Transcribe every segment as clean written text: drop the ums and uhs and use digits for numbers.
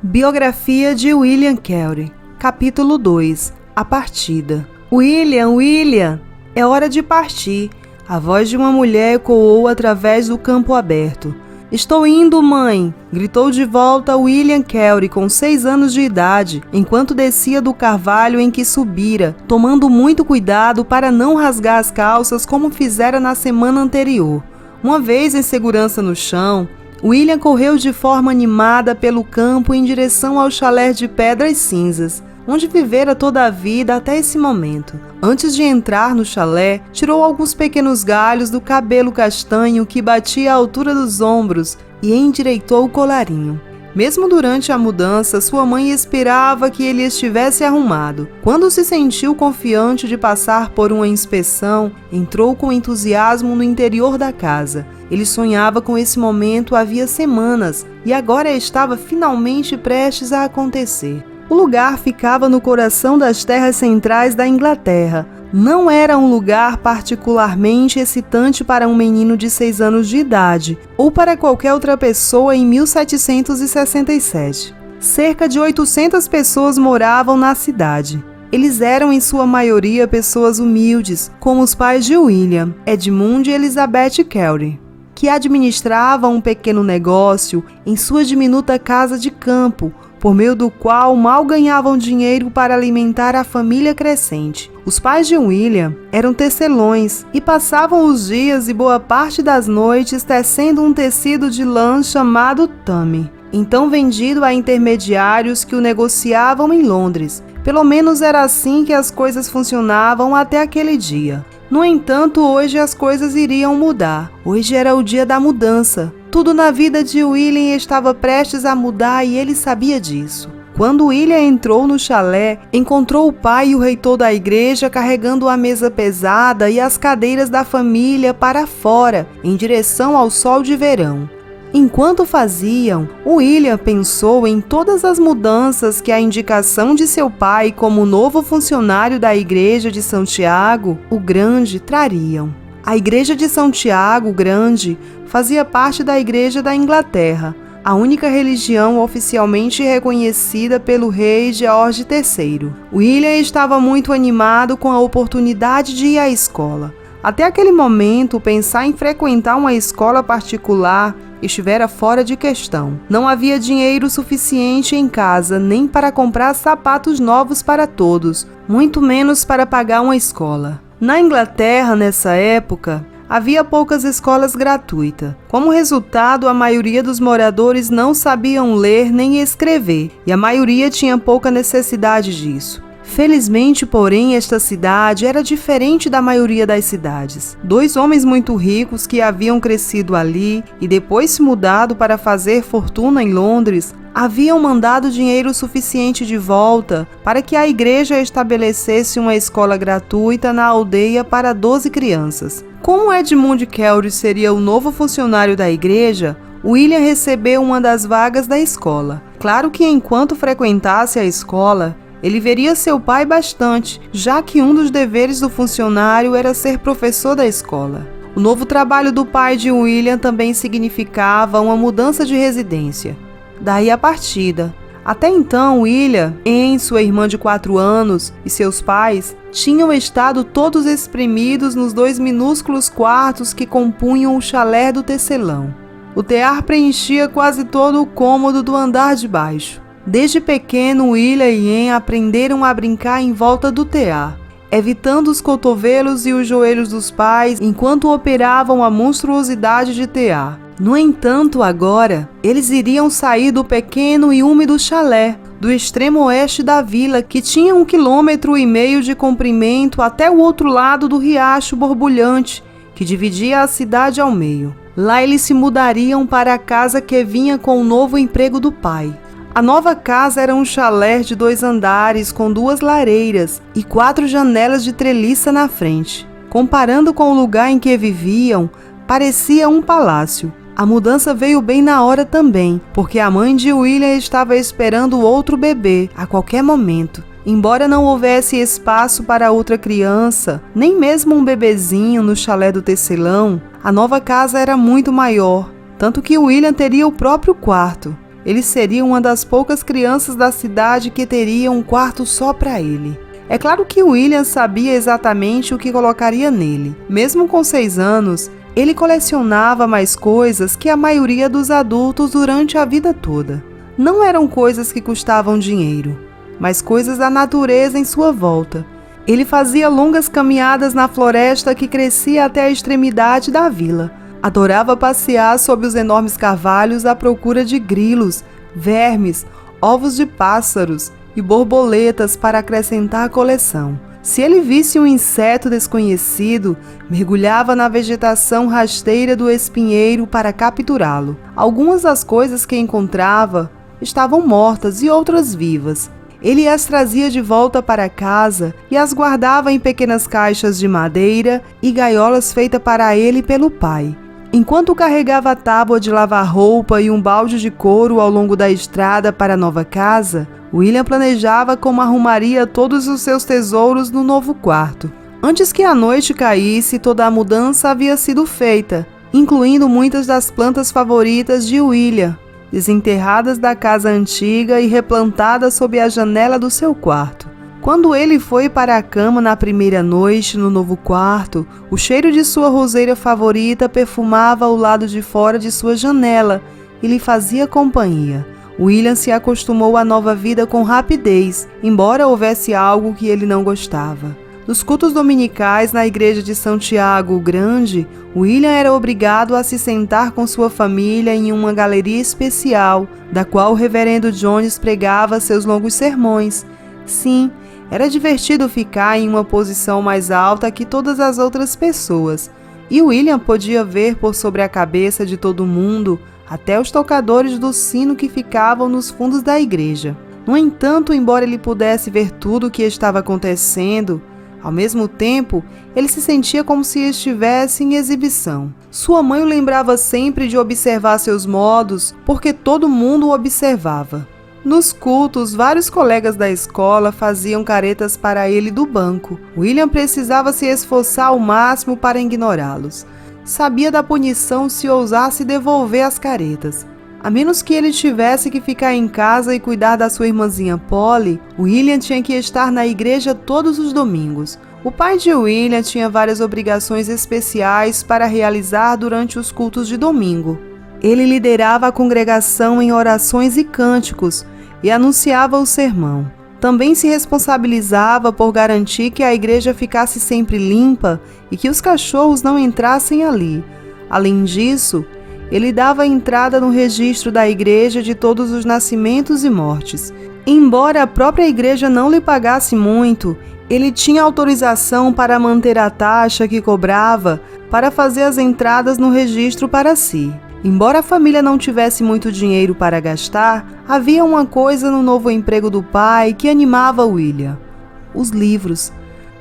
Biografia de William Carey, capítulo 2, A Partida. William, é hora de partir. A voz de uma mulher ecoou através do campo aberto. Estou indo, mãe, gritou de volta William Carey com 6 anos de idade, enquanto descia do carvalho em que subira, tomando muito cuidado para não rasgar as calças como fizera na semana anterior. Uma vez em segurança no chão, William correu de forma animada pelo campo em direção ao chalé de pedras cinzas, onde vivera toda a vida até esse momento. Antes de entrar no chalé, tirou alguns pequenos galhos do cabelo castanho que batia à altura dos ombros e endireitou o colarinho. Mesmo durante a mudança, sua mãe esperava que ele estivesse arrumado. Quando se sentiu confiante de passar por uma inspeção, entrou com entusiasmo no interior da casa. Ele sonhava com esse momento havia semanas e agora estava finalmente prestes a acontecer. O lugar ficava no coração das terras centrais da Inglaterra. Não era um lugar particularmente excitante para um menino de 6 anos de idade ou para qualquer outra pessoa em 1767. Cerca de 800 pessoas moravam na cidade. Eles eram em sua maioria pessoas humildes, como os pais de William, Edmund e Elizabeth Carey, que administravam um pequeno negócio em sua diminuta casa de campo, por meio do qual mal ganhavam dinheiro para alimentar a família crescente. Os pais de William eram tecelões e passavam os dias e boa parte das noites tecendo um tecido de lã chamado tame, então vendido a intermediários que o negociavam em Londres. Pelo menos era assim que as coisas funcionavam até aquele dia. No entanto, hoje as coisas iriam mudar. Hoje era o dia da mudança. Tudo na vida de William estava prestes a mudar e ele sabia disso. Quando William entrou no chalé, encontrou o pai e o reitor da igreja carregando a mesa pesada e as cadeiras da família para fora, em direção ao sol de verão. Enquanto faziam, William pensou em todas as mudanças que a indicação de seu pai como novo funcionário da Igreja de Santiago, o Grande, trariam. A Igreja de Santiago, o Grande, fazia parte da Igreja da Inglaterra, a única religião oficialmente reconhecida pelo rei George III. William estava muito animado com a oportunidade de ir à escola. Até aquele momento, pensar em frequentar uma escola particular estivera fora de questão. Não havia dinheiro suficiente em casa nem para comprar sapatos novos para todos, muito menos para pagar uma escola. Na Inglaterra, nessa época, havia poucas escolas gratuitas. Como resultado, a maioria dos moradores não sabiam ler nem escrever, e a maioria tinha pouca necessidade disso. Felizmente, porém, esta cidade era diferente da maioria das cidades. 2 homens muito ricos que haviam crescido ali e depois se mudado para fazer fortuna em Londres, haviam mandado dinheiro suficiente de volta para que a igreja estabelecesse uma escola gratuita na aldeia para 12 crianças. Como Edmund Carey seria o novo funcionário da igreja, William recebeu uma das vagas da escola. Claro que enquanto frequentasse a escola, ele veria seu pai bastante, já que um dos deveres do funcionário era ser professor da escola. O novo trabalho do pai de William também significava uma mudança de residência. Daí a partida. Até então, William, sua irmã de 4 anos e seus pais tinham estado todos espremidos nos 2 minúsculos quartos que compunham o chalé do tecelão. O tear preenchia quase todo o cômodo do andar de baixo. Desde pequeno, William e Anne aprenderam a brincar em volta do tear, evitando os cotovelos e os joelhos dos pais enquanto operavam a monstruosidade de tear. No entanto, agora, eles iriam sair do pequeno e úmido chalé, do extremo oeste da vila, que tinha 1,5 km de comprimento até o outro lado do riacho borbulhante, que dividia a cidade ao meio. Lá eles se mudariam para a casa que vinha com o novo emprego do pai. A nova casa era um chalé de 2 andares com 2 lareiras e 4 janelas de treliça na frente. Comparando com o lugar em que viviam, parecia um palácio. A mudança veio bem na hora também, porque a mãe de William estava esperando outro bebê a qualquer momento. Embora não houvesse espaço para outra criança, nem mesmo um bebezinho no chalé do tecelão, a nova casa era muito maior, tanto que William teria o próprio quarto. ele seria uma das poucas crianças da cidade que teria um quarto só para ele. É claro que William sabia exatamente o que colocaria nele. Mesmo com 6 anos, ele colecionava mais coisas que a maioria dos adultos durante a vida toda. Não eram coisas que custavam dinheiro, mas coisas da natureza em sua volta. Ele fazia longas caminhadas na floresta que crescia até a extremidade da vila. Adorava passear sob os enormes carvalhos à procura de grilos, vermes, ovos de pássaros e borboletas para acrescentar à coleção. Se ele visse um inseto desconhecido, mergulhava na vegetação rasteira do espinheiro para capturá-lo. Algumas das coisas que encontrava estavam mortas e outras vivas. Ele as trazia de volta para casa e as guardava em pequenas caixas de madeira e gaiolas feitas para ele pelo pai. Enquanto carregava a tábua de lavar roupa e um balde de couro ao longo da estrada para a nova casa, William planejava como arrumaria todos os seus tesouros no novo quarto. Antes que a noite caísse, toda a mudança havia sido feita, incluindo muitas das plantas favoritas de William, desenterradas da casa antiga e replantadas sob a janela do seu quarto. Quando ele foi para a cama na primeira noite no novo quarto, o cheiro de sua roseira favorita perfumava o lado de fora de sua janela e lhe fazia companhia. William se acostumou à nova vida com rapidez, embora houvesse algo que ele não gostava. Nos cultos dominicais na igreja de Santiago o Grande, William era obrigado a se sentar com sua família em uma galeria especial, da qual o reverendo Jones pregava seus longos sermões. Sim, era divertido ficar em uma posição mais alta que todas as outras pessoas, e William podia ver por sobre a cabeça de todo mundo, até os tocadores do sino que ficavam nos fundos da igreja. No entanto, embora ele pudesse ver tudo o que estava acontecendo, ao mesmo tempo, ele se sentia como se estivesse em exibição. Sua mãe o lembrava sempre de observar seus modos, porque todo mundo o observava. Nos cultos, vários colegas da escola faziam caretas para ele do banco. William precisava se esforçar ao máximo para ignorá-los. Sabia da punição se ousasse devolver as caretas. A menos que ele tivesse que ficar em casa e cuidar da sua irmãzinha Polly, William tinha que estar na igreja todos os domingos. O pai de William tinha várias obrigações especiais para realizar durante os cultos de domingo. Ele liderava a congregação em orações e cânticos e anunciava o sermão. Também se responsabilizava por garantir que a igreja ficasse sempre limpa e que os cachorros não entrassem ali. Além disso, ele dava entrada no registro da igreja de todos os nascimentos e mortes. Embora a própria igreja não lhe pagasse muito, ele tinha autorização para manter a taxa que cobrava para fazer as entradas no registro para si. Embora a família não tivesse muito dinheiro para gastar, havia uma coisa no novo emprego do pai que animava William: os livros.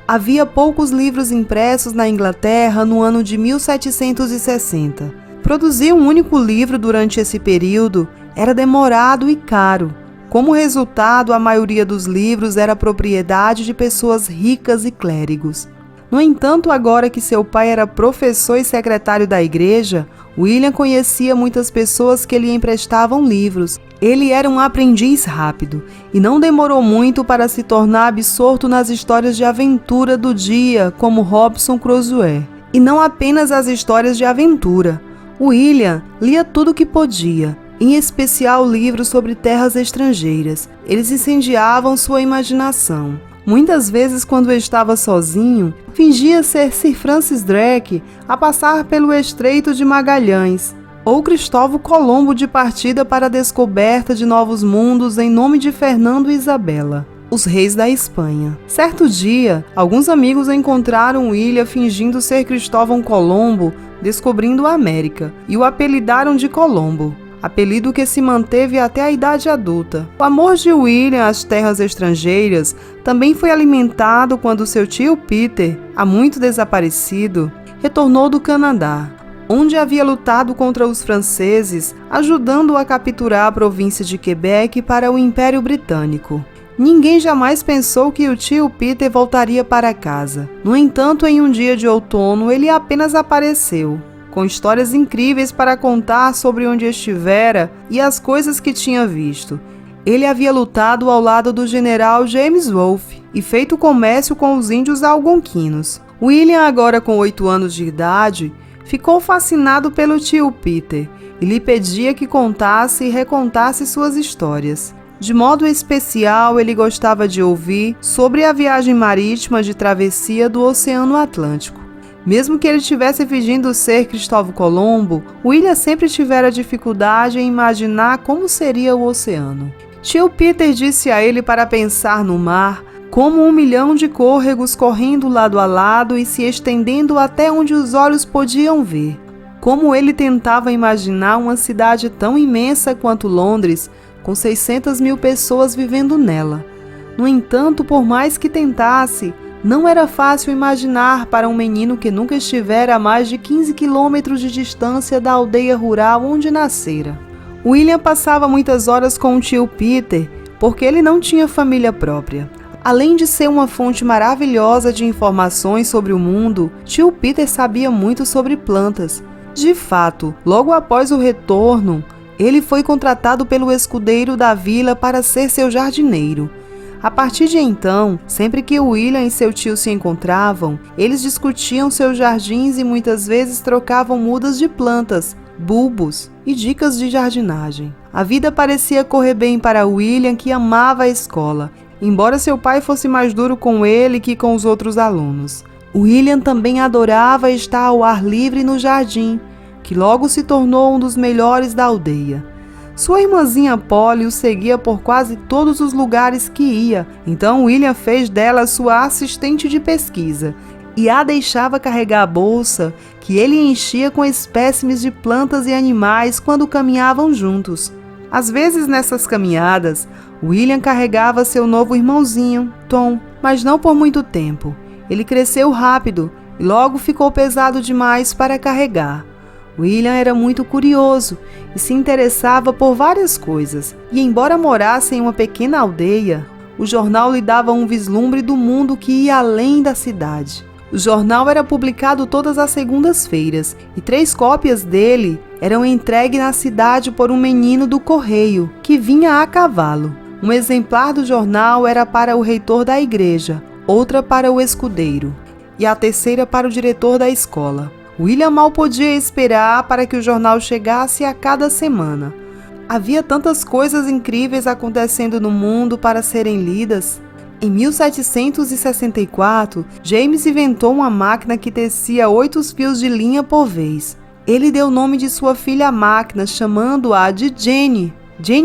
Havia poucos livros impressos na Inglaterra no ano de 1760. Produzir um único livro durante esse período era demorado e caro. Como resultado, a maioria dos livros era propriedade de pessoas ricas e clérigos. No entanto, agora que seu pai era professor e secretário da igreja, William conhecia muitas pessoas que lhe emprestavam livros. Ele era um aprendiz rápido e não demorou muito para se tornar absorto nas histórias de aventura do dia, como Robinson Crusoe. E não apenas as histórias de aventura. William lia tudo o que podia, em especial livros sobre terras estrangeiras. Eles incendiavam sua imaginação. Muitas vezes, quando estava sozinho, fingia ser Sir Francis Drake a passar pelo Estreito de Magalhães, ou Cristóvão Colombo de partida para a descoberta de novos mundos em nome de Fernando e Isabela, os reis da Espanha. Certo dia, alguns amigos encontraram William fingindo ser Cristóvão Colombo descobrindo a América e o apelidaram de Colombo, apelido que se manteve até a idade adulta. O amor de William às terras estrangeiras também foi alimentado quando seu tio Peter, há muito desaparecido, retornou do Canadá, onde havia lutado contra os franceses, ajudando a capturar a província de Quebec para o Império Britânico. Ninguém jamais pensou que o tio Peter voltaria para casa. No entanto, em um dia de outono, ele apenas apareceu, com histórias incríveis para contar sobre onde estivera e as coisas que tinha visto. Ele havia lutado ao lado do general James Wolfe e feito comércio com os índios algonquinos. William, agora com 8 anos de idade, ficou fascinado pelo tio Peter e lhe pedia que contasse e recontasse suas histórias. De modo especial, ele gostava de ouvir sobre a viagem marítima de travessia do Oceano Atlântico. Mesmo que ele estivesse fingindo ser Cristóvão Colombo, William sempre tivera dificuldade em imaginar como seria o oceano. Tio Peter disse a ele para pensar no mar como 1 milhão de côrregos correndo lado a lado e se estendendo até onde os olhos podiam ver. Como ele tentava imaginar uma cidade tão imensa quanto Londres, com 600 mil pessoas vivendo nela. No entanto, por mais que tentasse, não era fácil imaginar para um menino que nunca estivera a mais de 15 quilômetros de distância da aldeia rural onde nascera. William passava muitas horas com o tio Peter, porque ele não tinha família própria. Além de ser uma fonte maravilhosa de informações sobre o mundo, tio Peter sabia muito sobre plantas. De fato, logo após o retorno, ele foi contratado pelo escudeiro da vila para ser seu jardineiro. A partir de então, sempre que William e seu tio se encontravam, eles discutiam seus jardins e muitas vezes trocavam mudas de plantas, bulbos e dicas de jardinagem. A vida parecia correr bem para William, que amava a escola, embora seu pai fosse mais duro com ele que com os outros alunos. William também adorava estar ao ar livre no jardim, que logo se tornou um dos melhores da aldeia. Sua irmãzinha Polly o seguia por quase todos os lugares que ia, então William fez dela sua assistente de pesquisa e a deixava carregar a bolsa que ele enchia com espécimes de plantas e animais quando caminhavam juntos. Às vezes, nessas caminhadas, William carregava seu novo irmãozinho, Tom, mas não por muito tempo. Ele cresceu rápido e logo ficou pesado demais para carregar. William era muito curioso e se interessava por várias coisas, e embora morasse em uma pequena aldeia, o jornal lhe dava um vislumbre do mundo que ia além da cidade. O jornal era publicado todas as segundas-feiras, e 3 cópias dele eram entregues na cidade por um menino do correio, que vinha a cavalo. Um exemplar do jornal era para o reitor da igreja, outra para o escudeiro, e a terceira para o diretor da escola. William mal podia esperar para que o jornal chegasse a cada semana. Havia tantas coisas incríveis acontecendo no mundo para serem lidas. Em 1764, James inventou uma máquina que tecia 8 fios de linha por vez. Ele deu o nome de sua filha à máquina, chamando-a de Jenny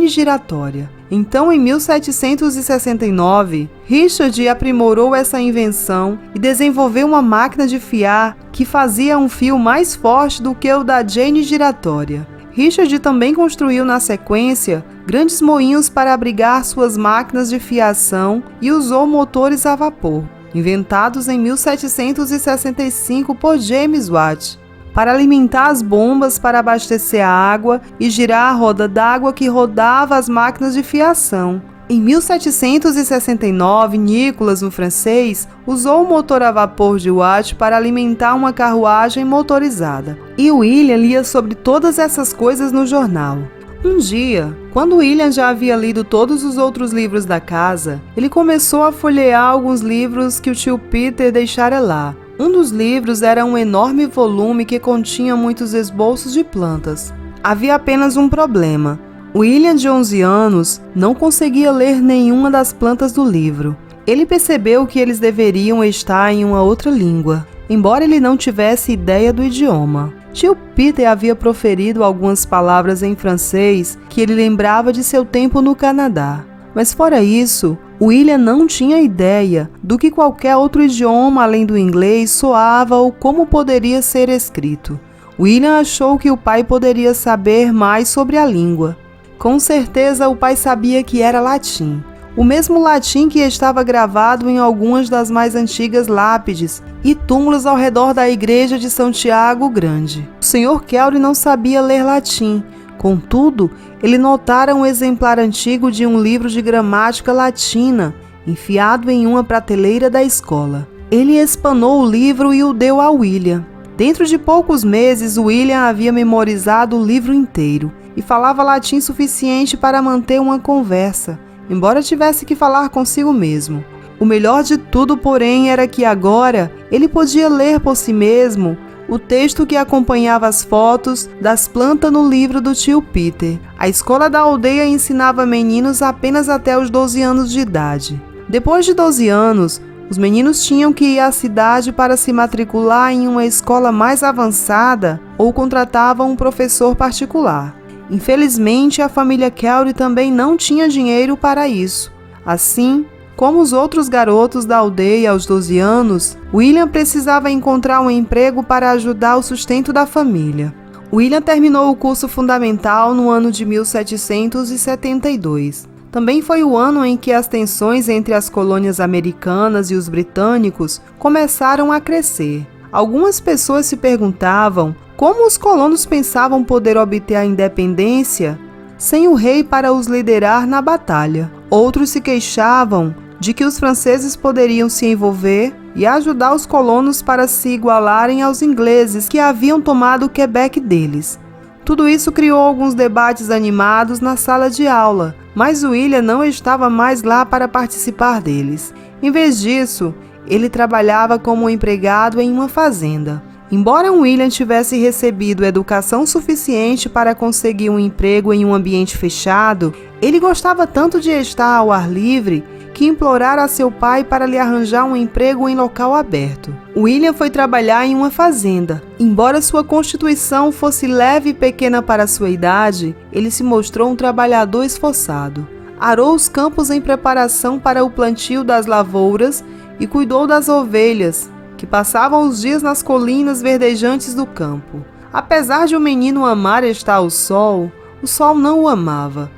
giratória. Então, em 1769, Richard aprimorou essa invenção e desenvolveu uma máquina de fiar que fazia um fio mais forte do que o da Jenny giratória. Richard também construiu na sequência grandes moinhos para abrigar suas máquinas de fiação e usou motores a vapor, inventados em 1765 por James Watt, para alimentar as bombas para abastecer a água e girar a roda d'água que rodava as máquinas de fiação. Em 1769, Nicholas, um francês, usou o motor a vapor de Watt para alimentar uma carruagem motorizada. E William lia sobre todas essas coisas no jornal. Um dia, quando William já havia lido todos os outros livros da casa, ele começou a folhear alguns livros que o tio Peter deixara lá. Um dos livros era um enorme volume que continha muitos esboços de plantas. Havia apenas um problema. William, de 11 anos, não conseguia ler nenhuma das plantas do livro. Ele percebeu que eles deveriam estar em uma outra língua, embora ele não tivesse ideia do idioma. Tio Peter havia proferido algumas palavras em francês que ele lembrava de seu tempo no Canadá. Mas fora isso, William não tinha ideia do que qualquer outro idioma além do inglês soava ou como poderia ser escrito. William achou que o pai poderia saber mais sobre a língua. Com certeza o pai sabia que era latim, o mesmo latim que estava gravado em algumas das mais antigas lápides e túmulos ao redor da igreja de São Tiago Grande. O Sr. Kelly não sabia ler latim, contudo, ele notara um exemplar antigo de um livro de gramática latina, enfiado em uma prateleira da escola. Ele espanou o livro e o deu a William. Dentro de poucos meses, William havia memorizado o livro inteiro e falava latim suficiente para manter uma conversa, embora tivesse que falar consigo mesmo. O melhor de tudo, porém, era que agora ele podia ler por si mesmo o texto que acompanhava as fotos das plantas no livro do tio Peter. A escola da aldeia ensinava meninos apenas até os 12 anos de idade. Depois de 12 anos, os meninos tinham que ir à cidade para se matricular em uma escola mais avançada ou contratavam um professor particular. Infelizmente, a família Cary também não tinha dinheiro para isso. Assim, como os outros garotos da aldeia aos 12 anos, William precisava encontrar um emprego para ajudar o sustento da família. William terminou o curso fundamental no ano de 1772. Também foi o ano em que as tensões entre as colônias americanas e os britânicos começaram a crescer. Algumas pessoas se perguntavam como os colonos pensavam poder obter a independência sem o rei para os liderar na batalha. Outros se queixavam de que os franceses poderiam se envolver e ajudar os colonos para se igualarem aos ingleses que haviam tomado o Quebec deles. Tudo isso criou alguns debates animados na sala de aula, mas William não estava mais lá para participar deles. Em vez disso, ele trabalhava como empregado em uma fazenda. Embora William tivesse recebido educação suficiente para conseguir um emprego em um ambiente fechado, ele gostava tanto de estar ao ar livre que implorara a seu pai para lhe arranjar um emprego em local aberto. William foi trabalhar em uma fazenda. Embora sua constituição fosse leve e pequena para sua idade, ele se mostrou um trabalhador esforçado. Arou os campos em preparação para o plantio das lavouras e cuidou das ovelhas, que passavam os dias nas colinas verdejantes do campo. Apesar de o menino amar estar ao sol, o sol não o amava.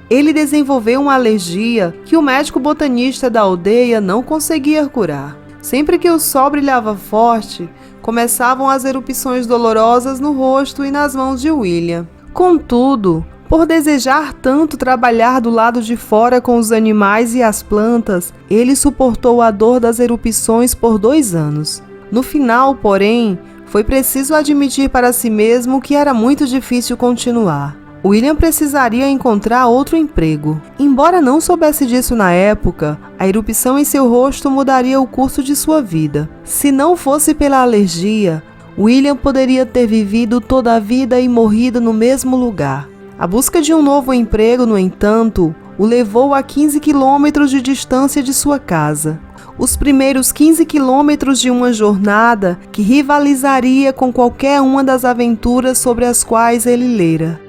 Ele desenvolveu uma alergia que o médico botanista da aldeia não conseguia curar. Sempre que o sol brilhava forte, começavam as erupções dolorosas no rosto e nas mãos de William. Contudo, por desejar tanto trabalhar do lado de fora com os animais e as plantas, ele suportou a dor das erupções por 2 anos. No final, porém, foi preciso admitir para si mesmo que era muito difícil continuar. William precisaria encontrar outro emprego. Embora não soubesse disso na época, a erupção em seu rosto mudaria o curso de sua vida. Se não fosse pela alergia, William poderia ter vivido toda a vida e morrido no mesmo lugar. A busca de um novo emprego, no entanto, o levou a 15 quilômetros de distância de sua casa. Os primeiros 15 quilômetros de uma jornada que rivalizaria com qualquer uma das aventuras sobre as quais ele lera.